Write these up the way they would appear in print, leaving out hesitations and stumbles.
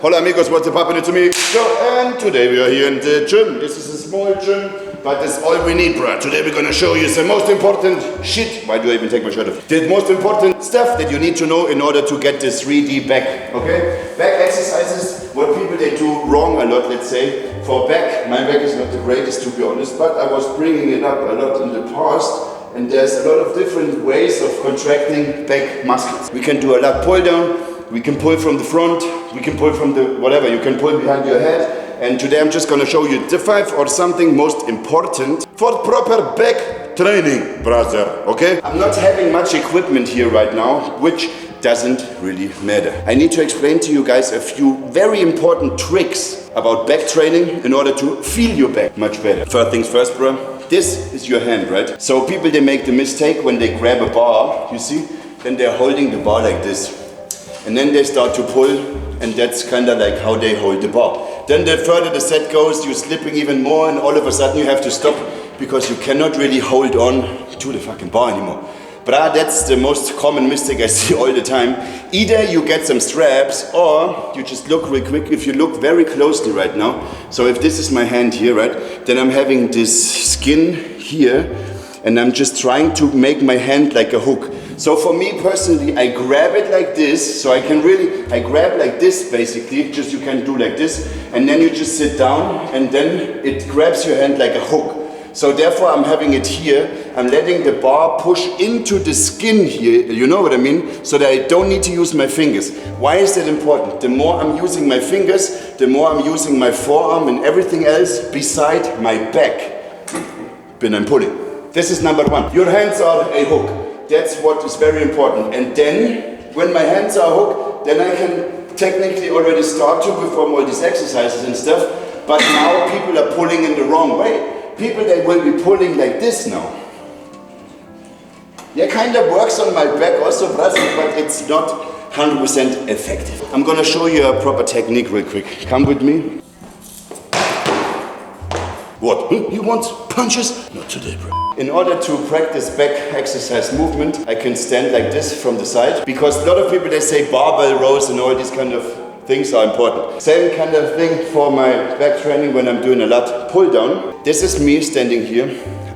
Hola amigos, what's up happening to me? So, and today we are here in the gym. This is a small gym, but that's all we need, bruh. Today we're gonna show you the most important shit. Why do I even take my shirt off? The most important stuff that you need to know in order to get this 3D back, okay? Back exercises, what people they do wrong a lot, let's say. For back, my back is not the greatest to be honest, but I was bringing it up a lot in the past. And there's a lot of different ways of contracting back muscles. We can do a lat pull down, we can pull from the front, we can pull from the whatever, you can pull behind your head. And today I'm just gonna show you the 5 or something most important for proper back training, brother, okay? I'm not having much equipment here right now, which doesn't really matter. I need to explain to you guys a few very important tricks about back training in order to feel your back much better. First things first, bro. This is your hand, right? So people, they make the mistake when they grab a bar, you see? Then they're holding the bar like this. And then they start to pull, and that's kind of like how they hold the bar. Then the further the set goes, you're slipping even more, and all of a sudden you have to stop because you cannot really hold on to the fucking bar anymore. But that's the most common mistake I see all the time. Either you get some straps or you just look real quick. If you look very closely right now, so if this is my hand here, right, then I'm having this skin here and I'm just trying to make my hand like a hook. So for me personally, I grab it like this, so I grab like this basically, just you can do like this, and then you just sit down and then it grabs your hand like a hook. So therefore I'm having it here, I'm letting the bar push into the skin here, you know what I mean? So that I don't need to use my fingers. Why is that important? The more I'm using my fingers, the more I'm using my forearm and everything else beside my back when I'm pulling. This is number 1. Your hands are a hook. That's what is very important. And then, when my hands are a hook, then I can technically already start to perform all these exercises and stuff. But now people are pulling in the wrong way. People, they will be pulling like this now. Yeah, kind of works on my back also, but it's not 100% effective. I'm gonna show you a proper technique real quick. Come with me. What? You want punches? Not today, bro. In order to practice back exercise movement, I can stand like this from the side. Because a lot of people, they say barbell rows and all these kind of things are important. Same kind of thing for my back training when I'm doing a lat pull down. This is me standing here,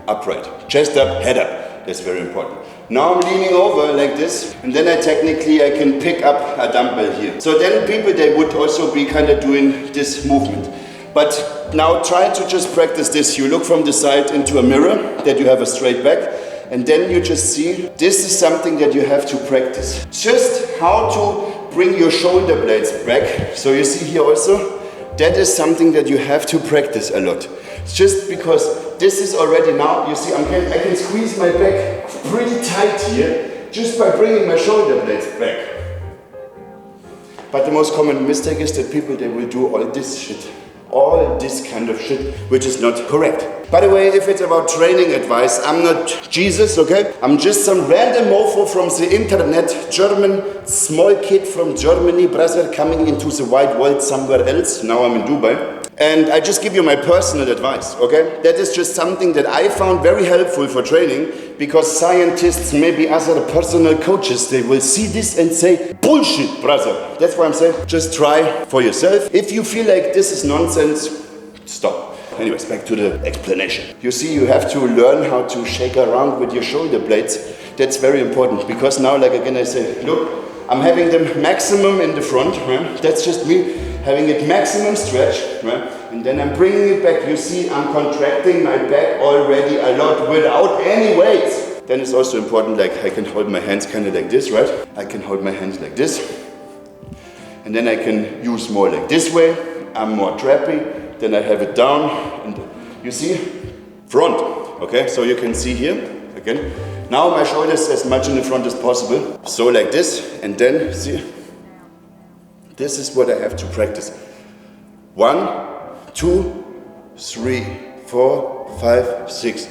upright. Chest up, head up. That's very important. Now I'm leaning over like this, and then I can pick up a dumbbell here. So then people, they would also be kind of doing this movement. But now try to just practice this. You look from the side into a mirror, that you have a straight back, and then you just see, this is something that you have to practice. Just how to bring your shoulder blades back. So you see here also, that is something that you have to practice a lot. It's just because this is already now, you see, I can squeeze my back pretty tight here, just by bringing my shoulder blades back. But the most common mistake is that people, they will do all this shit. All this kind of shit, which is not correct. By the way, if it's about training advice, I'm not Jesus, okay? I'm just some random mofo from the internet, German, small kid from Germany, brother, coming into the wide world somewhere else. Now I'm in Dubai. And I just give you my personal advice, okay? That is just something that I found very helpful for training, because scientists, maybe other personal coaches, they will see this and say, bullshit, brother. That's why I'm saying, just try for yourself. If you feel like this is nonsense, stop. Anyways, back to the explanation. You see, you have to learn how to shake around with your shoulder blades. That's very important, because now, like again, I say, look, I'm having them maximum in the front, right? That's just me having it maximum stretch, right? And then I'm bringing it back. You see, I'm contracting my back already a lot without any weight. Then it's also important, like I can hold my hands kind of like this, right? I can hold my hands like this. And then I can use more like this way. I'm more trappy. Then I have it down. And you see, front, okay? So you can see here, again. Now my shoulders as much in the front as possible. So like this, and then, see, this is what I have to practice. 1, 2, 3, 4, 5, 6.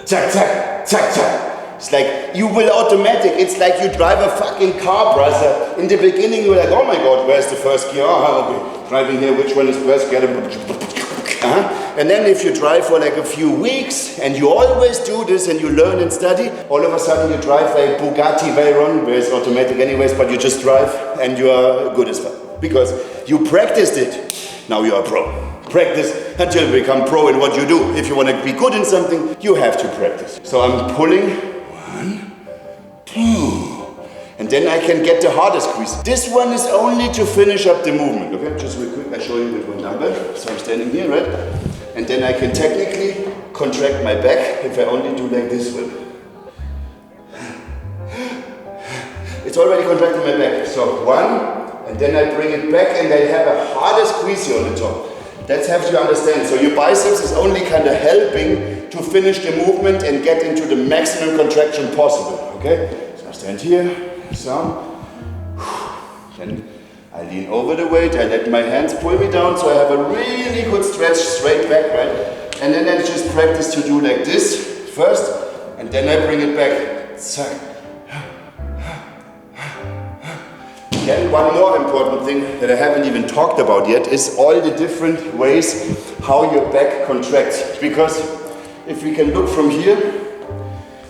Zack, zack, zack, zack. It's like, you will automatic. It's like you drive a fucking car, brother. In the beginning, you're like, oh my God, where's the first gear? Oh, okay. Driving here, which one is first gear? And then if you drive for like a few weeks and you always do this and you learn and study, all of a sudden you drive a Bugatti Veyron, where it's automatic anyways, but you just drive and you are good as fuck. Because you practiced it, now you are pro. Practice until you become pro in what you do. If you want to be good in something, you have to practice. So I'm pulling, 1, 2. And then I can get the harder squeeze. This one is only to finish up the movement, okay? Just real quick, I show you with one dumbbell. So I'm standing here, right? And then I can technically contract my back if I only do like this one. It's already contracting my back. So 1, and then I bring it back and I have a harder squeeze here on the top. That's how you understand. So your biceps is only kind of helping to finish the movement and get into the maximum contraction possible, okay? So I stand here. So, then I lean over the weight, I let my hands pull me down so I have a really good stretch straight back, right? And then I just practice to do like this first, and then I bring it back. Zack. Then one more important thing that I haven't even talked about yet is all the different ways how your back contracts. Because if we can look from here,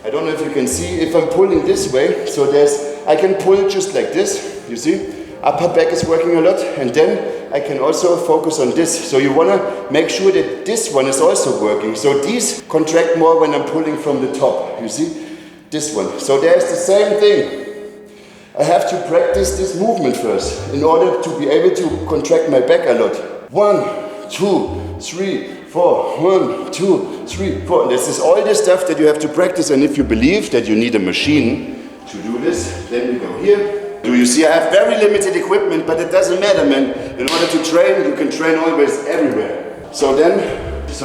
I don't know if you can see, if I'm pulling this way, so I can pull just like this, you see? Upper back is working a lot, and then I can also focus on this. So you wanna make sure that this one is also working. So these contract more when I'm pulling from the top, you see? This one. So there's the same thing. I have to practice this movement first in order to be able to contract my back a lot. 1, 2, 3, 4, 1, 2, 3, 4. And this is all the stuff that you have to practice. And if you believe that you need a machine to do this, then we go here. Do you see I have very limited equipment, but it doesn't matter, man. In order to train, you can train always everywhere. So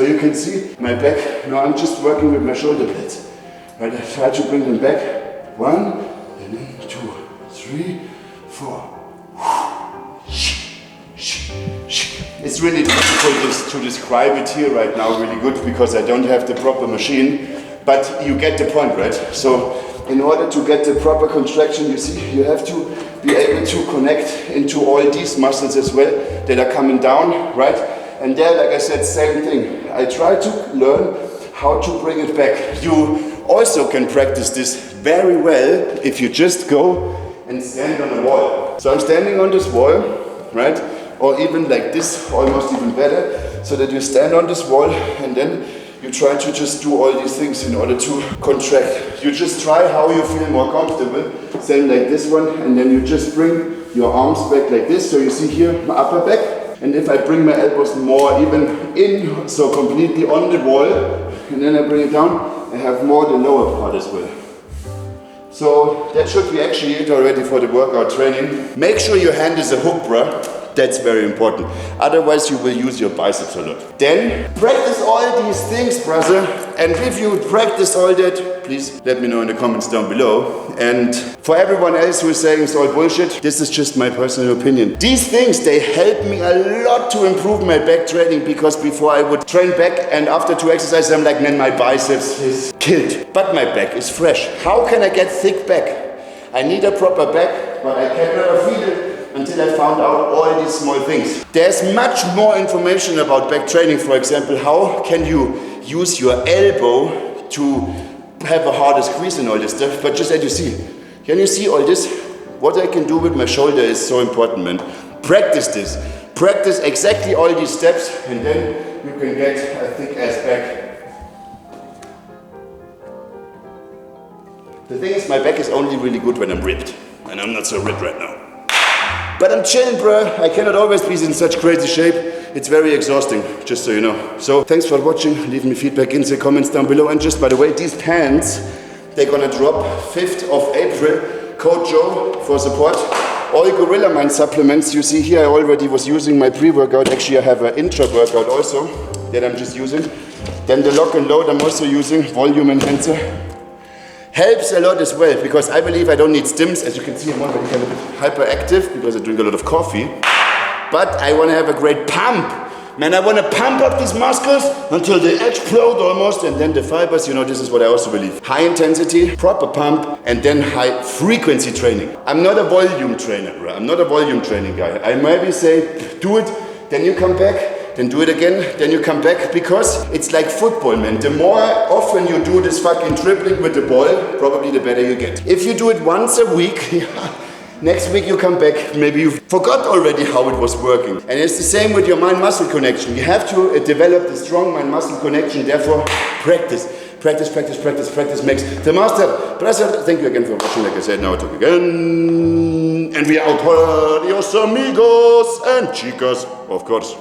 you can see my back. Now I'm just working with my shoulder blades. Right, I try to bring them back. 1, and then 2, 3, 4. It's really difficult to describe it here right now really good because I don't have the proper machine, but you get the point, right? So in order to get the proper contraction, you see, you have to be able to connect into all these muscles as well that are coming down, right? And there, like I said, same thing. I try to learn how to bring it back. You also can practice this very well if you just go and stand on a wall. So I'm standing on this wall, right? Or even like this, almost even better, so that you stand on this wall and then you try to just do all these things in order to contract. You just try how you feel more comfortable, stand like this one, and then you just bring your arms back like this. So you see here my upper back, and if I bring my elbows more even in, so completely on the wall, and then I bring it down, I have more the lower part as well. So that should be actually it already for the workout training. Make sure your hand is a hook, bruh. That's very important. Otherwise you will use your biceps a lot. Then practice all these things, brother. And if you practice all that, please let me know in the comments down below. And for everyone else who is saying it's all bullshit, this is just my personal opinion. These things, they help me a lot to improve my back training, because before I would train back and after 2 exercises I'm like, man, my biceps is killed. But my back is fresh. How can I get thick back? I need a proper back, but I can never feel it until I found out all these small things. There's much more information about back training. For example, how can you use your elbow to have a harder squeeze and all this stuff. But just as you see, can you see all this? What I can do with my shoulder is so important, man. Practice this. Practice exactly all these steps, and then you can get a thick ass back. The thing is, my back is only really good when I'm ripped. And I'm not so ripped right now. But I'm chilling, bruh. I cannot always be in such crazy shape. It's very exhausting, just so you know. So thanks for watching. Leave me feedback in the comments down below. And just by the way, these pants, they're gonna drop 5th of April. Code Joe for support. All Gorilla Mind supplements you see here, I already was using my pre-workout. Actually, I have an intra-workout also that I'm just using. Then the Lock and Load I'm also using, volume enhancer. Helps a lot as well, because I believe I don't need stims. As you can see, I'm already kind of hyperactive because I drink a lot of coffee. But I want to have a great pump. Man, I want to pump up these muscles until they explode almost, and then the fibers, you know, this is what I also believe. High intensity, proper pump, and then high frequency training. I'm not a volume trainer, bro. I'm not a volume training guy. I maybe say, do it, then you come back, then do it again, then you come back, because it's like football, man. The more often you do this fucking dribbling with the ball, probably the better you get. If you do it once a week, next week you come back, maybe you forgot already how it was working. And it's the same with your mind-muscle connection. You have to develop the strong mind-muscle connection, therefore practice. Practice, practice, practice, practice makes the master. But I said, thank you again for watching. Like I said, now I talk again. And we are out. Adios, amigos and chicas, of course.